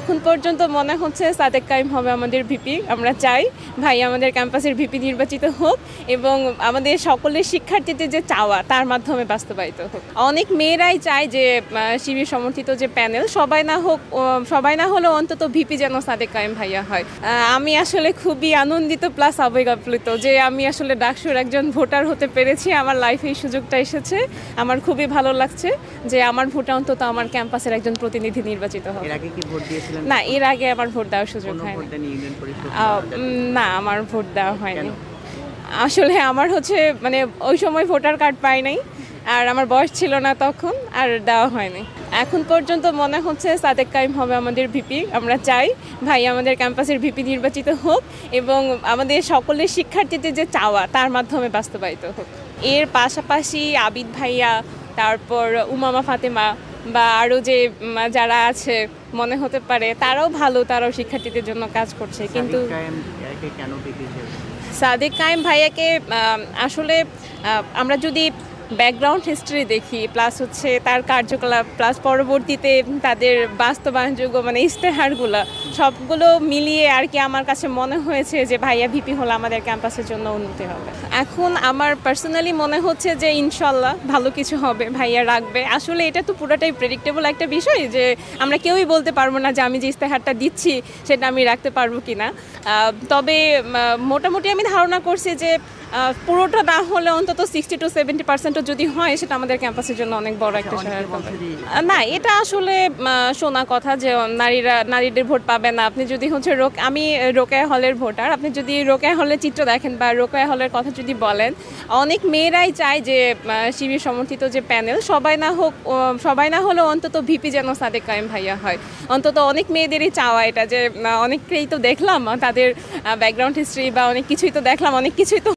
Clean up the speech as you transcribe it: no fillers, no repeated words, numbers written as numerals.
এখন পর্যন্ত মনে হচ্ছে সাদেক কাইম হবে আমাদের ভিপি। আমরা চাই ভাই আমাদের ক্যাম্পাসের ভিপি নির্বাচিত হোক এবং আমাদের সকলের শিক্ষার্থীদের যে চাওয়া তার মাধ্যমে বাস্তবায়িত হোক। অনেক মেয়েরাই চায় যে শিবির সমর্থিত যে প্যানেল সবাই না হলেও অন্তত ভিপি যেন সাদেক কাইম ভাইয়া হয়। আমি আসলে খুবই আনন্দিত প্লাস আবেগ আপ্লুত যে আমি আসলে ডাকসুর একজন ভোটার হতে পেরেছি। আমার লাইফে এই সুযোগটা এসেছে। আমার খুবই ভালো লাগছে যে আমার ভোটে অন্তত আমার ক্যাম্পাসের একজন প্রতিনিধি নির্বাচিত হবে। না, এর আগে আমার ভোট দেওয়ার সুযোগ হয়নি। না, আমার ভোট দেওয়া হয়নি। আসলে আমার মানে ওই সময় ভোটার কার্ড পাই নাই, আর আমার বয়স ছিল না তখন, আর দেওয়া হয়নি। এখন পর্যন্ত মনে হচ্ছে সাদেক কাইম হবে আমাদের ভিপি। আমরা চাই ভাই আমাদের ক্যাম্পাসের ভিপি নির্বাচিত হোক এবং আমাদের সকলের শিক্ষার্থীদের যে চাওয়া তার মাধ্যমে বাস্তবায়িত হোক। এর পাশাপাশি আবিদ ভাইয়া, তারপর উমামা ফাতেমা বা আরও যে যারা আছে মনে হতে পারে তারাও ভালো, তারাও শিক্ষার্থীদের জন্য কাজ করছে। কিন্তু সাদেক কাইম ভাইয়াকে আসলে আমরা যদি ব্যাকগ্রাউন্ড হিস্ট্রি দেখি, প্লাস হচ্ছে তার কার্যকলাপ, প্লাস পরবর্তীতে তাদের বাস্তবায়নযোগ্য ইশতেহারগুলো সবগুলো মিলিয়ে আর কি আমার কাছে মনে হয়েছে যে ভাইয়া ভিপি হলে আমাদের ক্যাম্পাসের জন্য উন্নতি হবে। এখন আমার পার্সোনালি মনে হচ্ছে যে ইনশাল্লাহ ভালো কিছু হবে, ভাইয়া রাখবে। আসলে এটা তো পুরোটাই প্রেডিক্টেবল একটা বিষয় যে আমরা কেউই বলতে পারবো না যে আমি যে ইশতেহারটা দিচ্ছি সেটা আমি রাখতে পারবো কিনা। তবে মোটামুটি আমি ধারণা করছি যে পুরোটা না হলে অন্তত 60 to 70% যদি হয় সেটা আমাদের ক্যাম্পাসের জন্য অনেক বড় একটা সহায়ক হবে। না, এটা আসলে শোনা কথা যে নারীদের ভোট পাবে না। আপনি যদি আমি রোকেয়া হলের ভোটার, আপনি যদি রোকেয়া হলের চিত্র দেখেন বা রোকেয়া হলের কথা যদি বলেন, অনেক মেয়েরাই চায় যে শিবির সমর্থিত যে প্যানেল সবাই না হলেও অন্তত ভিপি যেন সাদেক কাইম ভাইয়া হয়। অন্তত অনেক মেয়েদেরই চাওয়া এটা, যে অনেককেই তো দেখলাম তাদের ব্যাকগ্রাউন্ড হিস্ট্রি বা অনেক কিছুই তো দেখলাম, অনেক কিছুই তো